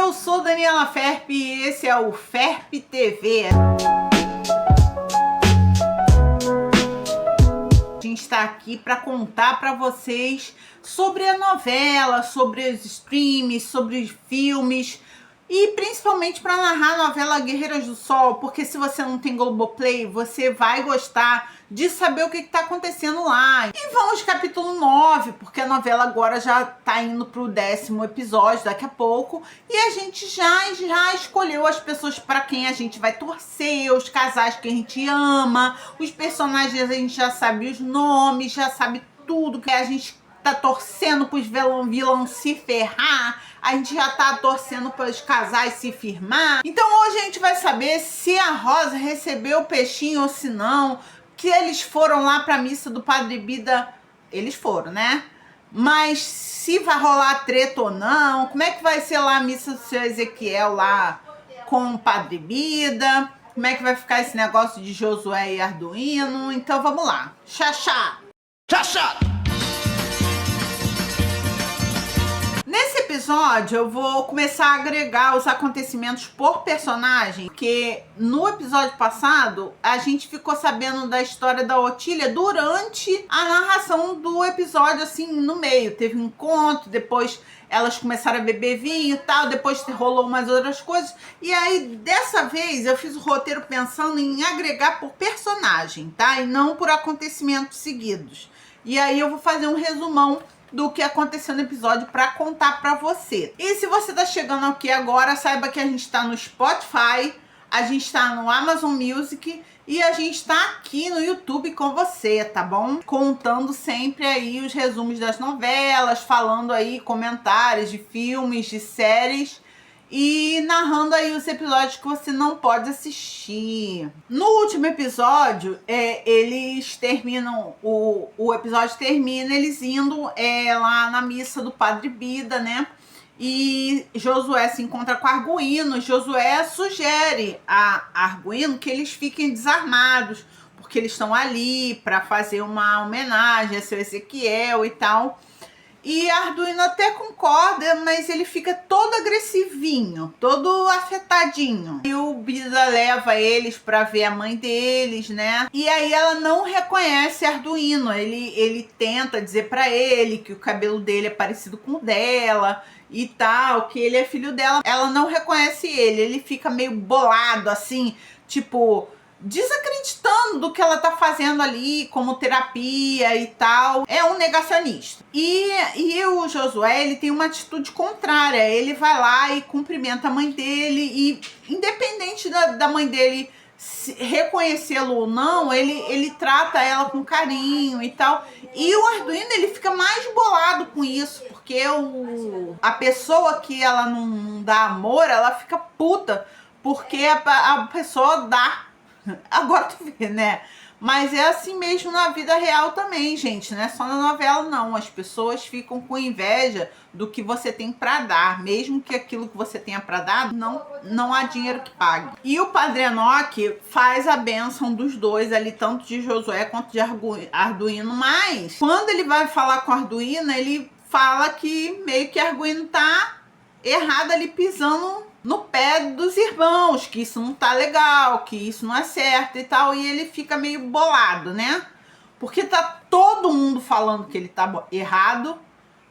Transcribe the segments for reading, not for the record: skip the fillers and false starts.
eu sou Daniela Ferp e esse é o Ferp TV. A gente está aqui para contar para vocês sobre a novela, sobre os streams, sobre os filmes e principalmente para narrar a novela Guerreiras do Sol, porque se você não tem Globoplay, você vai gostar de saber o que está acontecendo lá. E vamos capítulo 9, porque a novela agora já está indo para o 10º episódio daqui a pouco, e a gente já escolheu as pessoas para quem a gente vai torcer, os casais que a gente ama, os personagens a gente já sabe os nomes, já sabe tudo, que a gente tá torcendo pros vilão se ferrar, a gente já tá torcendo para os casais se firmar. Então hoje a gente vai saber se a Rosa recebeu o peixinho ou se não, que eles foram lá pra missa do Padre Bida, eles foram, né? Mas se vai rolar treta ou não, como é que vai ser lá a missa do seu Ezequiel lá com o Padre Bida, como é que vai ficar esse negócio de Josué e Arduino. Então vamos lá, xaxá! Xaxá! Nesse episódio eu vou começar a agregar os acontecimentos por personagem, porque no episódio passado a gente ficou sabendo da história da Otília durante a narração do episódio, assim, no meio. Teve um encontro, depois elas começaram a beber vinho e tal, depois rolou umas outras coisas. E aí, dessa vez, eu fiz o roteiro pensando em agregar por personagem, tá? E não por acontecimentos seguidos. E aí eu vou fazer um resumão do que aconteceu no episódio para contar para você. E se você tá chegando aqui agora, saiba que a gente tá no Spotify, a gente tá no Amazon Music e a gente tá aqui no YouTube com você, tá bom? Contando sempre aí os resumos das novelas, falando aí comentários de filmes, de séries e narrando aí os episódios que você não pode assistir. No último episódio, eles terminam, o episódio termina eles indo lá na missa do Padre Bida, né? E Josué se encontra com Arduino. Josué sugere a Arduino que eles fiquem desarmados, porque eles estão ali para fazer uma homenagem a seu Ezequiel e tal. E Arduino até concorda, mas ele fica todo agressivinho, todo afetadinho. E o Bida leva eles pra ver a mãe deles, né? E aí ela não reconhece Arduino. Ele tenta dizer pra ele que o cabelo dele é parecido com o dela e tal, que ele é filho dela. Ela não reconhece ele, ele fica meio bolado, assim, tipo, desacreditando do que ela tá fazendo ali como terapia e tal. É um negacionista. E o Josué, ele tem uma atitude contrária. Ele vai lá e cumprimenta a mãe dele e, independente da mãe dele reconhecê-lo ou não, ele trata ela com carinho e tal. E o Arduino, ele fica mais bolado com isso, porque a pessoa que ela não dá amor, ela fica puta, porque a pessoa dá. Agora tu vê, né? Mas é assim mesmo na vida real também, gente. Não é só na novela, não. As pessoas ficam com inveja do que você tem pra dar. Mesmo que aquilo que você tenha pra dar, não há dinheiro que pague. E o Padre Enoque faz a bênção dos dois ali, tanto de Josué quanto de Arduino. Mas, quando ele vai falar com Arduino, ele fala que meio que Arduino tá errado ali, pisando no pé dos irmãos, que isso não tá legal, que isso não é certo e tal, e ele fica meio bolado, né? Porque tá todo mundo falando que ele tá errado,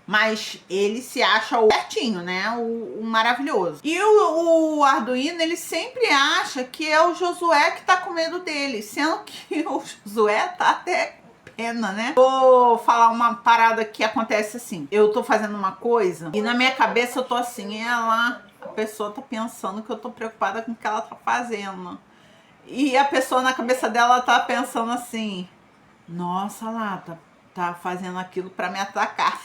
mas ele se acha o certinho, né? O maravilhoso. E o Arduino, ele sempre acha que é o Josué que tá com medo dele, sendo que o Josué tá até pena, né? Vou falar uma parada que acontece assim. Eu tô fazendo uma coisa e na minha cabeça eu tô assim, a pessoa tá pensando que eu tô preocupada com o que ela tá fazendo. E a pessoa na cabeça dela tá pensando assim, nossa, lá, tá fazendo aquilo pra me atacar.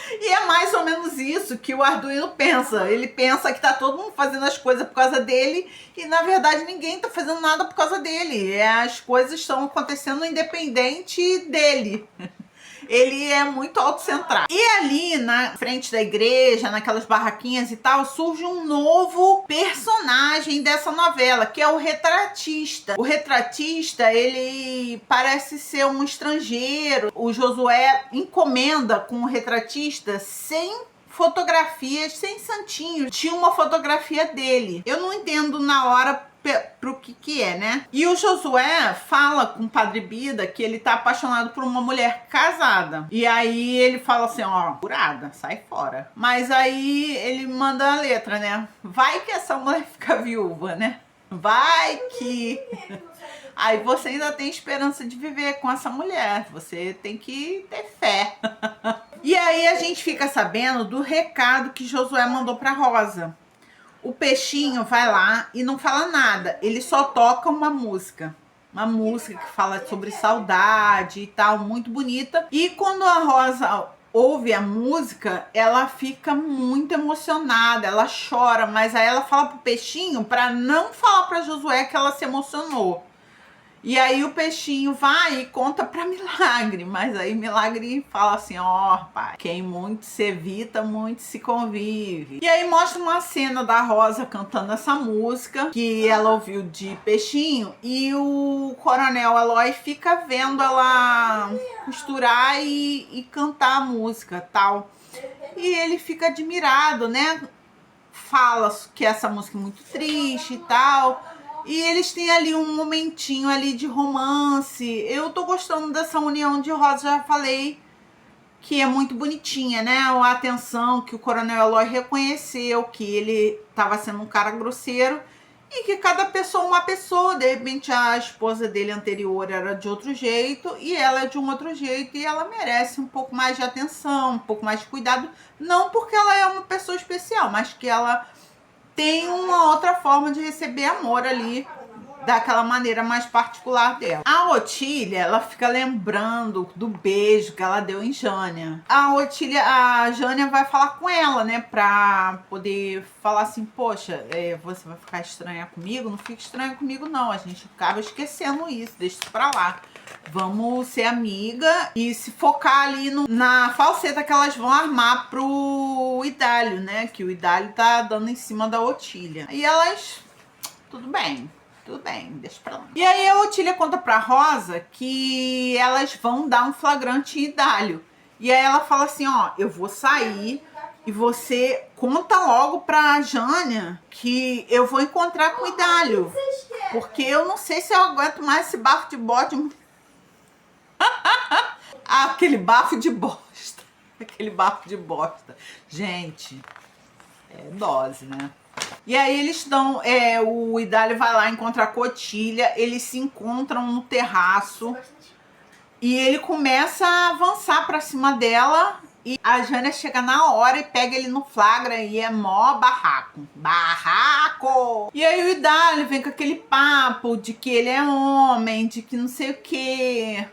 E é mais ou menos isso que o Arduino pensa. Ele pensa que tá todo mundo fazendo as coisas por causa dele e na verdade ninguém tá fazendo nada por causa dele. As coisas estão acontecendo independente dele. Ele é muito autocentrado. E ali na frente da igreja, naquelas barraquinhas e tal, surge um novo personagem dessa novela, que é o retratista. O retratista, ele parece ser um estrangeiro. O Josué encomenda com o retratista 100 fotografias sem santinho. Tinha uma fotografia dele. Eu não entendo na hora pro que é, né? E o Josué fala com o Padre Bida que ele tá apaixonado por uma mulher casada. E aí ele fala assim, ó, curada, sai fora. Mas aí ele manda a letra, né? Vai que essa mulher fica viúva, né? Vai que... Aí você ainda tem esperança de viver com essa mulher. Você tem que ter fé. E aí a gente fica sabendo do recado que Josué mandou pra Rosa. O peixinho vai lá e não fala nada. Ele só toca uma música. Uma música que fala sobre saudade e tal, muito bonita. E quando a Rosa ouve a música, ela fica muito emocionada, ela chora. Mas aí ela fala pro peixinho para não falar para Josué que ela se emocionou. E aí o peixinho vai e conta pra Milagre, mas aí Milagre fala assim, ó, pai, quem muito se evita, muito se convive. E aí mostra uma cena da Rosa cantando essa música, que ela ouviu de peixinho, e o Coronel Eloy fica vendo ela costurar e cantar a música, tal. E ele fica admirado, né? Fala que essa música é muito triste e tal. E eles têm ali um momentinho ali de romance. Eu tô gostando dessa união de Rosa, já falei que é muito bonitinha, né? A atenção que o Coronel Eloy reconheceu que ele tava sendo um cara grosseiro e que cada pessoa é uma pessoa. De repente a esposa dele anterior era de outro jeito e ela é de um outro jeito e ela merece um pouco mais de atenção, um pouco mais de cuidado. Não porque ela é uma pessoa especial, mas que ela tem uma outra forma de receber amor ali, daquela maneira mais particular dela. A Otília, ela fica lembrando do beijo que ela deu em Jânia. A Jânia vai falar com ela, né, pra poder falar assim, poxa, você vai ficar estranha comigo? Não fica estranha comigo não, a gente acaba esquecendo isso, deixa isso pra lá. Vamos ser amiga e se focar ali na falseta que elas vão armar pro Idálio, né? Que o Idálio tá dando em cima da Otília. E elas, tudo bem, deixa pra lá. E aí a Otília conta pra Rosa que elas vão dar um flagrante em Idálio. E aí ela fala assim, ó, eu vou sair e você conta logo pra Jânia que eu vou encontrar com o Idálio. Porque eu não sei se eu aguento mais esse bafo de bode. Aquele bafo de bosta. Aquele bafo de bosta. Gente, é dose, né? E aí eles estão, o Idálio vai lá encontrar com a Otília, eles se encontram no terraço e ele começa a avançar pra cima dela e a Jânia chega na hora e pega ele no flagra e é mó barraco. Barraco! E aí o Idálio vem com aquele papo de que ele é homem, de que não sei o quê.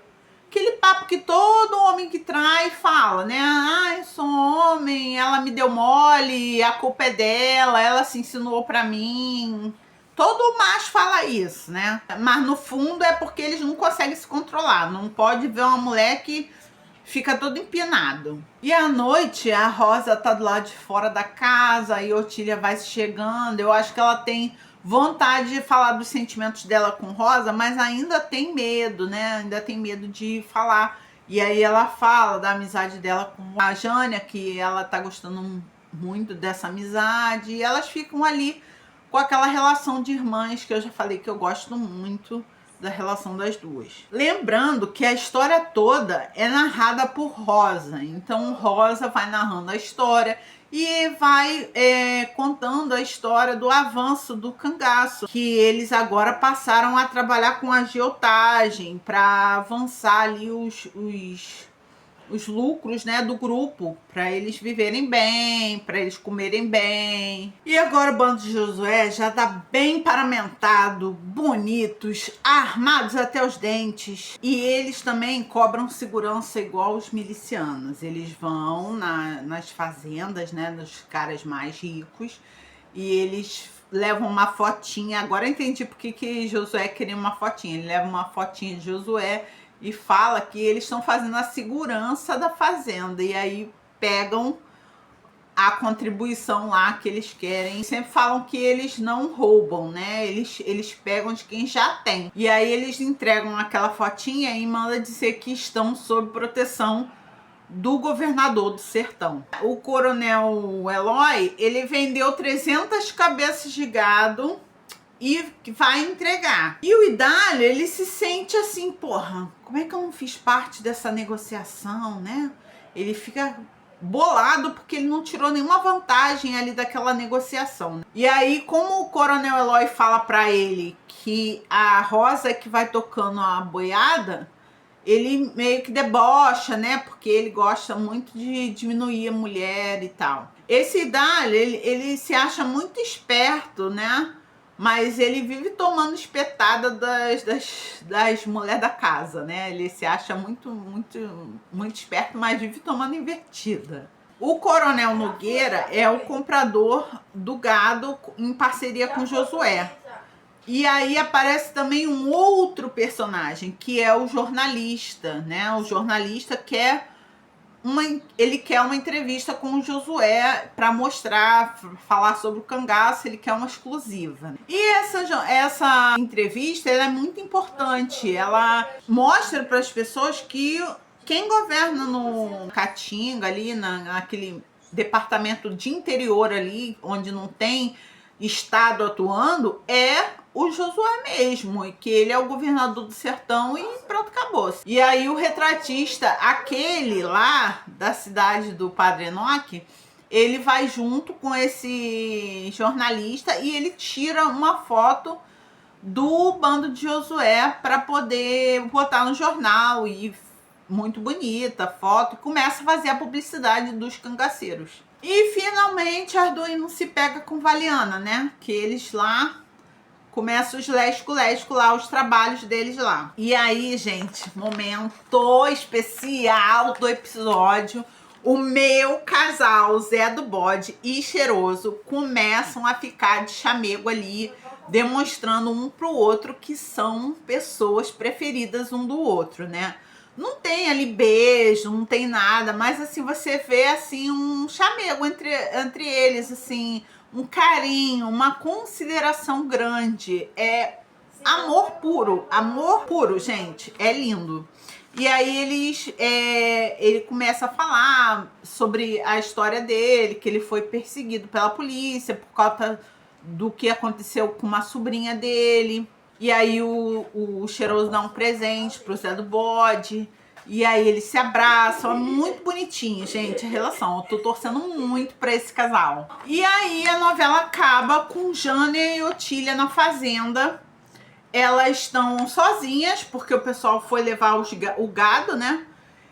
Aquele papo que todo homem que trai fala, né? Ah, eu sou homem, ela me deu mole, a culpa é dela, ela se insinuou pra mim. Todo macho fala isso, né? Mas no fundo é porque eles não conseguem se controlar. Não pode ver uma mulher que fica todo empinado. E à noite a Rosa tá do lado de fora da casa e a Otília vai chegando. Eu acho que ela tem vontade de falar dos sentimentos dela com Rosa, mas ainda tem medo, né? Ainda tem medo de falar. E aí ela fala da amizade dela com a Jânia, que ela tá gostando muito dessa amizade. E elas ficam ali com aquela relação de irmãs que eu já falei que eu gosto muito da relação das duas. Lembrando que a história toda é narrada por Rosa. Então Rosa vai narrando a história e vai contando a história do avanço do cangaço, que eles agora passaram a trabalhar com agiotagem para avançar ali os lucros, né, do grupo, para eles viverem bem, para eles comerem bem. E agora o bando de Josué já tá bem paramentado, bonitos, armados até os dentes. E eles também cobram segurança igual os milicianos. Eles vão nas fazendas, né, dos caras mais ricos, e eles levam uma fotinha. Agora eu entendi porque que Josué queria uma fotinha. Ele leva uma fotinha de Josué e fala que eles estão fazendo a segurança da fazenda. E aí pegam a contribuição lá que eles querem. Sempre falam que eles não roubam, né? Eles pegam de quem já tem. E aí eles entregam aquela fotinha e mandam dizer que estão sob proteção do governador do sertão. O coronel Eloy, ele vendeu 300 cabeças de gado e vai entregar. E o Idália, ele se sente assim, porra, como é que eu não fiz parte dessa negociação, né? Ele fica bolado porque ele não tirou nenhuma vantagem ali daquela negociação. E aí, como o coronel Eloy fala para ele que a Rosa é que vai tocando a boiada, ele meio que debocha, né? Porque ele gosta muito de diminuir a mulher e tal. Esse Idália, ele se acha muito esperto, né? Mas ele vive tomando espetada das mulheres da casa, né? Ele se acha muito esperto, mas vive tomando invertida. O coronel Nogueira é o comprador do gado em parceria com Josué. E aí aparece também um outro personagem, que é o jornalista, né? O jornalista ele quer uma entrevista com o Josué para mostrar, falar sobre o cangaço, ele quer uma exclusiva. E essa entrevista, ela é muito importante, ela mostra para as pessoas que quem governa no Caatinga, ali naquele departamento de interior ali, onde não tem Estado atuando, é o Josué mesmo, e que ele é o governador do sertão e pronto, acabou. E aí o retratista, aquele lá da cidade do Padre Enoque, ele vai junto com esse jornalista e ele tira uma foto do bando de Josué para poder botar no jornal, e muito bonita foto, e começa a fazer a publicidade dos cangaceiros. E finalmente Arduino se pega com Valiana, né? Que eles lá começam os lesco lá, os trabalhos deles lá. E aí, gente, momento especial do episódio. O meu casal, Zé do Bode e Cheiroso, começam a ficar de chamego ali, demonstrando um pro outro que são pessoas preferidas um do outro, né? Não tem ali beijo, não tem nada, mas assim, você vê assim um chamego entre eles, assim, um carinho, uma consideração grande. É amor puro, gente, é lindo. E aí ele começa a falar sobre a história dele, que ele foi perseguido pela polícia por causa do que aconteceu com uma sobrinha dele. E aí o Cheiroso dá um presente pro Zé do Bode. E aí eles se abraçam. É muito bonitinho, gente, a relação. Eu tô torcendo muito pra esse casal. E aí a novela acaba com Jânia e Otília na fazenda. Elas estão sozinhas, porque o pessoal foi levar o gado, né?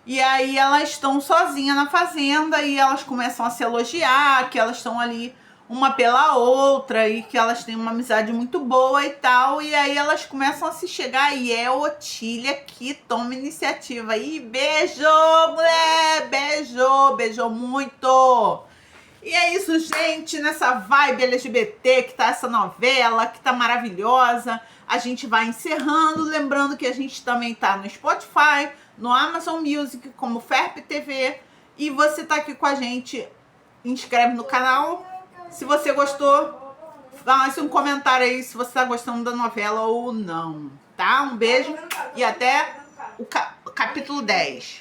E aí elas estão sozinhas na fazenda e elas começam a se elogiar, que elas estão ali uma pela outra e que elas têm uma amizade muito boa e tal. E aí elas começam a se chegar e é Otília que toma iniciativa. E beijou, mulher! Beijou muito! E é isso, gente, nessa vibe LGBT que tá essa novela, que tá maravilhosa. A gente vai encerrando, lembrando que a gente também tá no Spotify, no Amazon Music, como Ferp TV. E você tá aqui com a gente, inscreve no canal. Se você gostou, faça um comentário aí se você tá gostando da novela ou não, tá? Um beijo e até o capítulo 10.